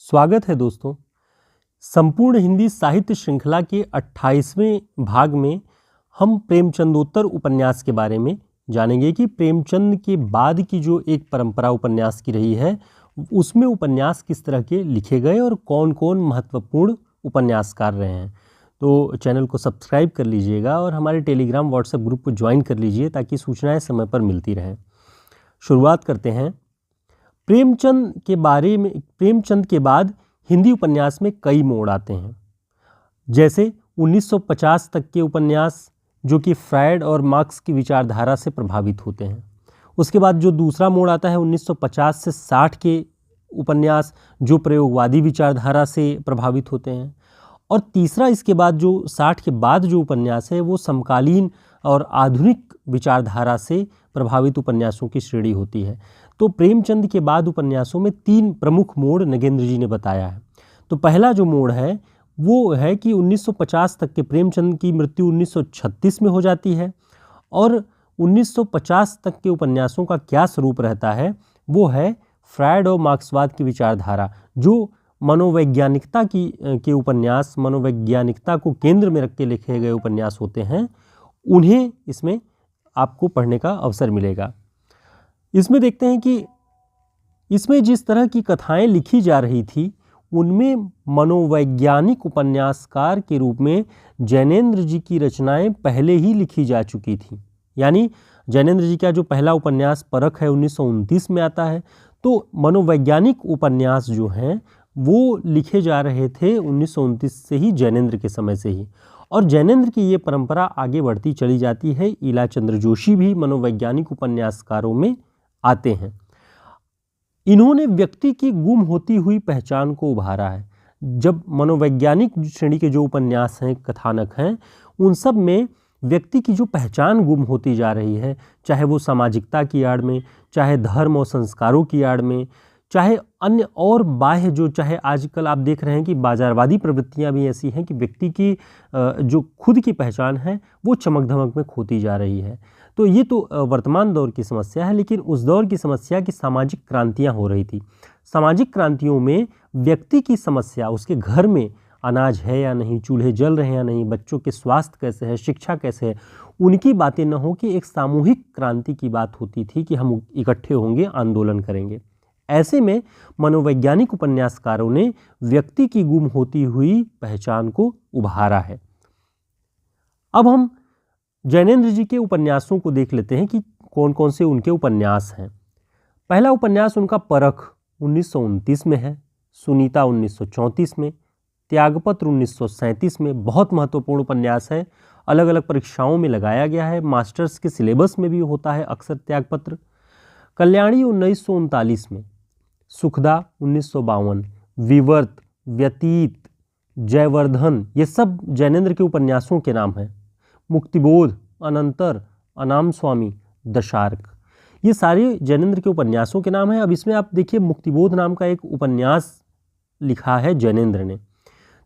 स्वागत है दोस्तों। संपूर्ण हिंदी साहित्य श्रृंखला के 28वें भाग में हम प्रेमचंदोत्तर उपन्यास के बारे में जानेंगे कि प्रेमचंद के बाद की जो एक परंपरा उपन्यास की रही है उसमें उपन्यास किस तरह के लिखे गए और कौन कौन महत्वपूर्ण उपन्यासकार रहे हैं। तो चैनल को सब्सक्राइब कर लीजिएगा और हमारे टेलीग्राम व्हाट्सएप ग्रुप को ज्वाइन कर लीजिए ताकि सूचनाएं समय पर मिलती रहें। शुरुआत करते हैं। प्रेमचंद के बाद हिंदी उपन्यास में कई मोड़ आते हैं, जैसे 1950 तक के उपन्यास जो कि फ्रायड और मार्क्स की विचारधारा से प्रभावित होते हैं। उसके बाद जो दूसरा मोड़ आता है 1950 से 60 के उपन्यास जो प्रयोगवादी विचारधारा से प्रभावित होते हैं। और तीसरा इसके बाद जो 60 के बाद जो उपन्यास है वो समकालीन और आधुनिक विचारधारा से प्रभावित उपन्यासों की श्रेणी होती है। तो प्रेमचंद के बाद उपन्यासों में 3 प्रमुख मोड़ नगेंद्र जी ने बताया है। तो पहला जो मोड़ है वो है कि 1950 तक के प्रेमचंद की मृत्यु 1936 में हो जाती है और 1950 तक के उपन्यासों का क्या स्वरूप रहता है वो है फ्रायड और मार्क्सवाद की विचारधारा, जो मनोवैज्ञानिकता के उपन्यास, मनोवैज्ञानिकता को केंद्र में रख के लिखे गए उपन्यास होते हैं, उन्हें इसमें आपको पढ़ने का अवसर मिलेगा। इसमें देखते हैं कि इसमें जिस तरह की कथाएं लिखी जा रही थी उनमें मनोवैज्ञानिक उपन्यासकार के रूप में जैनेंद्र जी की रचनाएं पहले ही लिखी जा चुकी थी। यानी जैनेंद्र जी का जो पहला उपन्यास परख है 1929 में आता है, तो मनोवैज्ञानिक उपन्यास जो हैं वो लिखे जा रहे थे 1929 से ही, जैनेंद्र के समय से ही। और जैनेंद्र की ये परंपरा आगे बढ़ती चली जाती है। ईलाचंद्र जोशी भी मनोवैज्ञानिक उपन्यासकारों में आते हैं। इन्होंने व्यक्ति की गुम होती हुई पहचान को उभारा है। जब मनोवैज्ञानिक श्रेणी के जो उपन्यास हैं, कथानक हैं, उन सब में व्यक्ति की जो पहचान गुम होती जा रही है, चाहे वो सामाजिकता की आड़ में, चाहे धर्म और संस्कारों की आड़ में, चाहे अन्य और बाह्य जो, चाहे आजकल आप देख रहे हैं कि बाजारवादी प्रवृत्तियां भी ऐसी हैं कि व्यक्ति की जो खुद की पहचान है वो चमक धमक में खोती जा रही है। तो ये तो वर्तमान दौर की समस्या है, लेकिन उस दौर की समस्या की सामाजिक क्रांतियां हो रही थी। सामाजिक क्रांतियों में व्यक्ति की समस्या, उसके घर में अनाज है या नहीं, चूल्हे जल रहे हैं या नहीं, बच्चों के स्वास्थ्य कैसे है, शिक्षा कैसे है, उनकी बातें न हो कि एक सामूहिक क्रांति की बात होती थी कि हम इकट्ठे होंगे, आंदोलन करेंगे। ऐसे में मनोवैज्ञानिक उपन्यासकारों ने व्यक्ति की गुम होती हुई पहचान को उभारा है। अब हम जैनेंद्र जी के उपन्यासों को देख लेते हैं कि कौन कौन से उनके उपन्यास हैं। पहला उपन्यास उनका परख 1929 में है, सुनीता 1934 में, त्यागपत्र 1937 में। बहुत महत्वपूर्ण उपन्यास है, अलग अलग परीक्षाओं में लगाया गया है, मास्टर्स के सिलेबस में भी होता है अक्सर त्यागपत्र। कल्याणी 1939 में, सुखदा 1952, विवर्त, व्यतीत, जयवर्धन, ये सब जैनेंद्र के उपन्यासों के नाम हैं। मुक्तिबोध, अनंतर, अनाम स्वामी, दशार्क, ये सारे जैनेंद्र के उपन्यासों के नाम हैं। अब इसमें आप देखिए मुक्तिबोध नाम का एक उपन्यास लिखा है जैनेंद्र ने।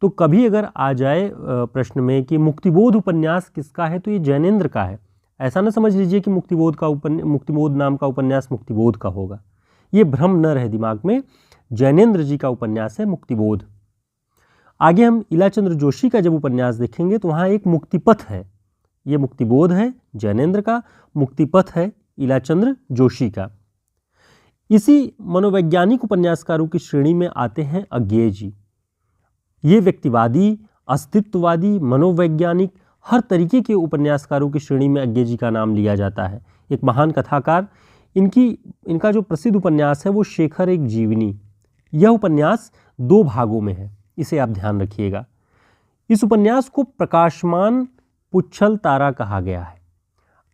तो कभी अगर आ जाए प्रश्न में कि मुक्तिबोध उपन्यास किसका है, तो ये जैनेंद्र का है। ऐसा ना समझ लीजिए कि मुक्तिबोध नाम का उपन्यास मुक्तिबोध का होगा, ये भ्रम न रहे दिमाग में। जैनेंद्र जी का उपन्यास है मुक्तिबोध। आगे हम ईलाचंद्र जोशी का जब उपन्यास देखेंगे तो वहाँ एक मुक्तिपथ है। ये मुक्तिबोध है जैनेंद्र का, मुक्तिपथ है ईलाचंद्र जोशी का। इसी मनोवैज्ञानिक उपन्यासकारों की श्रेणी में आते हैं अज्ञेय जी। ये व्यक्तिवादी, अस्तित्ववादी, मनोवैज्ञानिक, हर तरीके के उपन्यासकारों की श्रेणी में अज्ञेय जी का नाम लिया जाता है। एक महान कथाकार। इनका जो प्रसिद्ध उपन्यास है वो शेखर एक जीवनी। यह उपन्यास 2 भागों में है, इसे आप ध्यान रखिएगा। इस उपन्यास को प्रकाशमान पुच्छल तारा कहा गया है।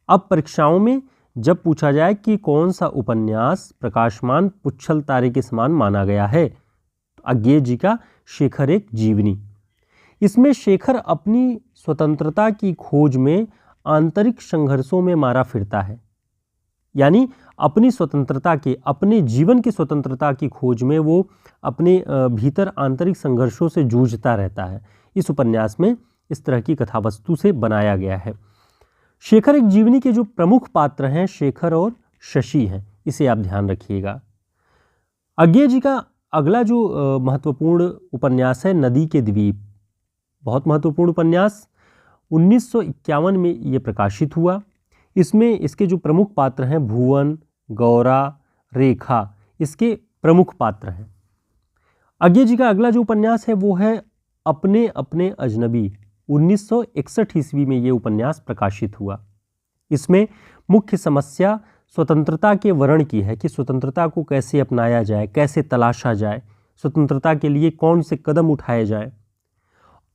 अब परीक्षाओं में जब पूछा जाए कि कौन सा उपन्यास प्रकाशमान पुच्छल तारे के समान माना गया है, तो अज्ञेय जी का शेखर एक जीवनी। इसमें शेखर अपनी स्वतंत्रता की खोज में आंतरिक संघर्षों में मारा फिरता है। यानी अपनी स्वतंत्रता के, अपने जीवन की स्वतंत्रता की खोज में वो अपने भीतर आंतरिक संघर्षों से जूझता रहता है। इस उपन्यास में इस तरह की कथावस्तु से बनाया गया है। शेखर एक जीवनी के जो प्रमुख पात्र हैं शेखर और शशि हैं, इसे आप ध्यान रखिएगा। अज्ञेय जी का अगला जो महत्वपूर्ण उपन्यास है नदी के द्वीप, बहुत महत्वपूर्ण उपन्यास, 1951 में ये प्रकाशित हुआ। इसमें इसके जो प्रमुख पात्र हैं भुवन, गौरा, रेखा, इसके प्रमुख पात्र हैं। अज्ञेय जी का अगला जो उपन्यास है वो है अपने अपने अजनबी, 1961 ईस्वी में ये उपन्यास प्रकाशित हुआ। इसमें मुख्य समस्या स्वतंत्रता के वर्ण की है कि स्वतंत्रता को कैसे अपनाया जाए, कैसे तलाशा जाए, स्वतंत्रता के लिए कौन से कदम उठाए जाए।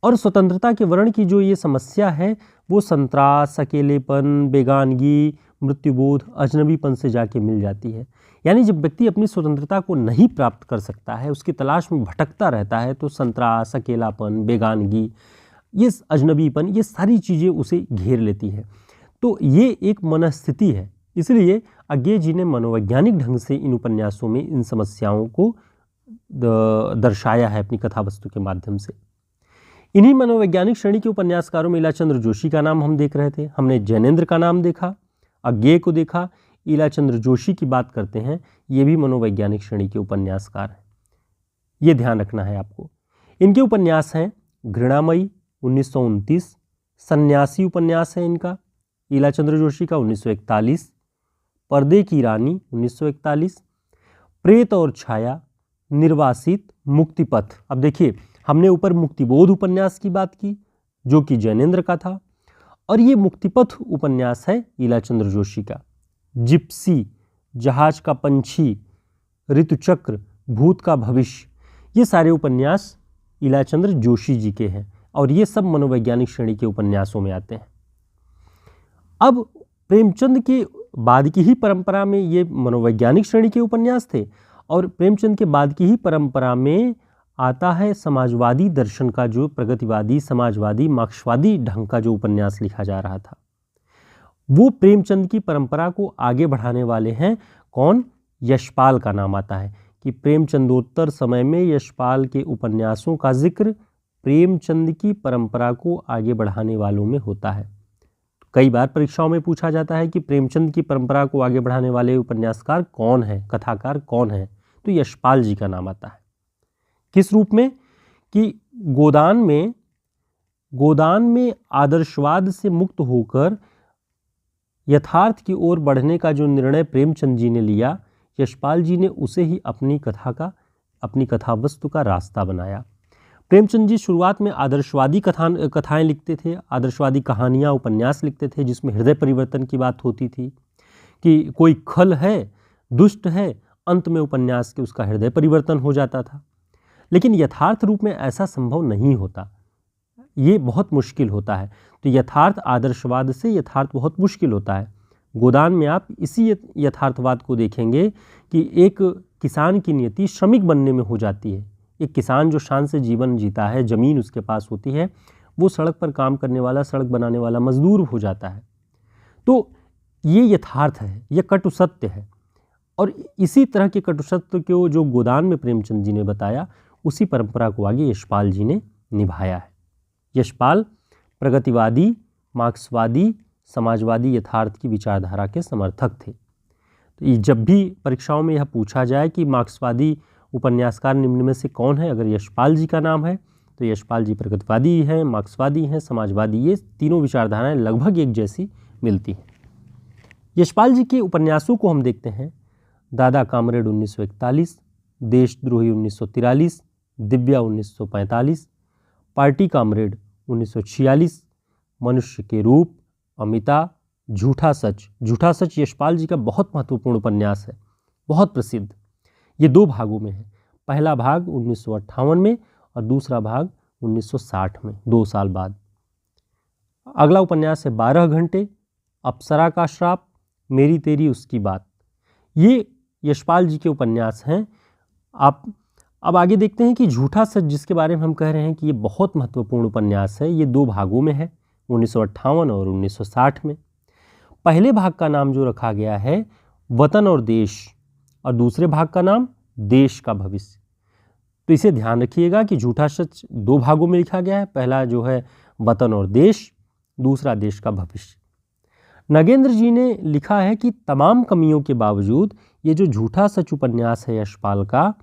और स्वतंत्रता के वर्ण की जो ये समस्या है वो संत्रास, अकेलेपन, बेगानगी, मृत्युबोध, अजनबीपन से जाके मिल जाती है। यानी जब व्यक्ति अपनी स्वतंत्रता को नहीं प्राप्त कर सकता है, उसकी तलाश में भटकता रहता है, तो संत्रास, अकेलापन, बेगानगी, ये अजनबीपन, ये सारी चीज़ें उसे घेर लेती है। तो ये एक मनस्थिति है। इसलिए अज्ञेय जी ने मनोवैज्ञानिक ढंग से इन उपन्यासों में इन समस्याओं को दर्शाया है अपनी कथा वस्तु के माध्यम से। इन्हीं मनोवैज्ञानिक श्रेणी के उपन्यासकारों में ईलाचंद्र जोशी का नाम हम देख रहे थे, हमने जैनेन्द्र का नाम देखा, अज्ञेय को देखा, ईलाचंद्र जोशी की बात करते हैं, ये भी मनोवैज्ञानिक श्रेणी के उपन्यासकार हैं। ये ध्यान रखना है आपको। इनके उपन्यास हैं घृणामयी 1929, सन्यासी उपन्यास है इनका ईलाचंद्र जोशी का 1941, पर्दे की रानी 1941, प्रेत और छाया, निर्वासित, मुक्तिपथ। अब देखिए हमने ऊपर मुक्तिबोध उपन्यास की बात की जो कि जैनेन्द्र का था, और ये मुक्तिपथ उपन्यास है ईलाचंद्र जोशी का। जिप्सी, जहाज का पंछी, ऋतुचक्र, भूत का भविष्य, ये सारे उपन्यास ईलाचंद्र जोशी जी के हैं और ये सब मनोवैज्ञानिक श्रेणी के उपन्यासों में आते हैं। अब प्रेमचंद के बाद की ही परंपरा में ये मनोवैज्ञानिक श्रेणी के उपन्यास थे, और प्रेमचंद के बाद की ही परंपरा में आता है समाजवादी दर्शन का, जो प्रगतिवादी, समाजवादी, मार्क्सवादी ढंग का जो उपन्यास लिखा जा रहा था। वो प्रेमचंद की परंपरा को आगे बढ़ाने वाले हैं कौन? यशपाल का नाम आता है कि प्रेमचंदोत्तर समय में यशपाल के उपन्यासों का जिक्र प्रेमचंद की परंपरा को आगे बढ़ाने वालों में होता है। कई बार परीक्षाओं में पूछा जाता है कि प्रेमचंद की परंपरा को आगे बढ़ाने वाले उपन्यासकार कौन है, कथाकार कौन है, तो यशपाल जी का नाम आता है। किस रूप में? कि गोदान में आदर्शवाद से मुक्त होकर यथार्थ की ओर बढ़ने का जो निर्णय प्रेमचंद जी ने लिया, यशपाल जी ने उसे ही अपनी कथा वस्तु का रास्ता बनाया। प्रेमचंद जी शुरुआत में आदर्शवादी कथाएं लिखते थे, आदर्शवादी कहानियां, उपन्यास लिखते थे जिसमें हृदय परिवर्तन की बात होती थी कि कोई खल है, दुष्ट है, अंत में उपन्यास के उसका हृदय परिवर्तन हो जाता था। लेकिन यथार्थ रूप में ऐसा संभव नहीं होता, ये बहुत मुश्किल होता है। तो यथार्थ आदर्शवाद से यथार्थ बहुत मुश्किल होता है। गोदान में आप इसी यथार्थवाद को देखेंगे कि एक किसान की नियति श्रमिक बनने में हो जाती है। एक किसान जो शान से जीवन जीता है, ज़मीन उसके पास होती है, वो सड़क पर काम करने वाला, सड़क बनाने वाला मजदूर हो जाता है। तो ये यथार्थ है, ये कटु सत्य है। और इसी तरह के कटु सत्य को जो गोदान में प्रेमचंद जी ने बताया, उसी परंपरा को आगे यशपाल जी ने निभाया है। यशपाल प्रगतिवादी, मार्क्सवादी, समाजवादी यथार्थ की विचारधारा के समर्थक थे। तो जब भी परीक्षाओं में यह पूछा जाए कि मार्क्सवादी उपन्यासकार निम्न में से कौन है, अगर यशपाल जी का नाम है तो यशपाल जी प्रगतिवादी हैं, मार्क्सवादी हैं, समाजवादी, ये तीनों विचारधाराएं लगभग एक जैसी मिलती हैं। यशपाल जी के उपन्यासों को हम देखते हैं। दादा कामरेड 1941, देशद्रोही 1943, दिव्या 1945, पार्टी कामरेड 1946, मनुष्य के रूप, अमिता, झूठा सच। झूठा सच यशपाल जी का बहुत महत्वपूर्ण उपन्यास है, बहुत प्रसिद्ध। ये 2 भागों में है। पहला भाग 1958 में और दूसरा भाग 1960 में, 2 साल बाद। अगला उपन्यास है 12 घंटे, अप्सरा का श्राप, मेरी तेरी उसकी बात। ये यशपाल जी के उपन्यास हैं। आप अब आगे देखते हैं कि झूठा सच, जिसके बारे में हम कह रहे हैं कि ये बहुत महत्वपूर्ण उपन्यास है, ये 2 भागों में है, 1958 और 1960 में। पहले भाग का नाम जो रखा गया है वतन और देश, और दूसरे भाग का नाम देश का भविष्य। तो इसे ध्यान रखिएगा कि झूठा सच 2 भागों में लिखा गया है। पहला जो है वतन और देश, दूसरा देश का भविष्य। नगेंद्र जी ने लिखा है कि तमाम कमियों के बावजूद ये जो झूठा सच उपन्यास है यशपाल का,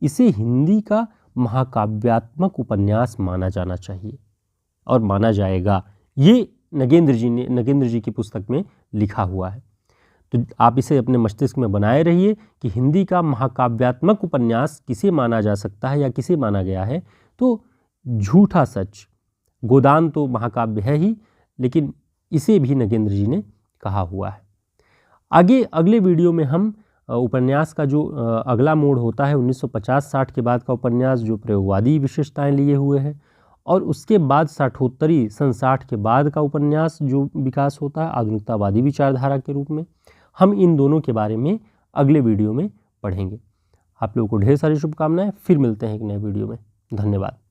इसे हिंदी का महाकाव्यात्मक उपन्यास माना जाना चाहिए और माना जाएगा। ये नगेंद्र जी की पुस्तक में लिखा हुआ है। तो आप इसे अपने मस्तिष्क में बनाए रहिए कि हिंदी का महाकाव्यात्मक उपन्यास किसे माना जा सकता है या किसे माना गया है। तो झूठा सच, गोदान तो महाकाव्य है ही, लेकिन इसे भी नगेंद्र जी ने कहा हुआ है। आगे अगले वीडियो में हम उपन्यास का जो अगला मोड़ होता है 1950-60 के बाद का उपन्यास, जो प्रयोगवादी विशेषताएं लिए हुए है, और उसके बाद साठोत्तरी सन 60 के बाद का उपन्यास जो विकास होता है आधुनिकतावादी विचारधारा के रूप में, हम इन दोनों के बारे में अगले वीडियो में पढ़ेंगे। आप लोगों को ढेर सारी शुभकामनाएं। फिर मिलते हैं एक नए वीडियो में। धन्यवाद।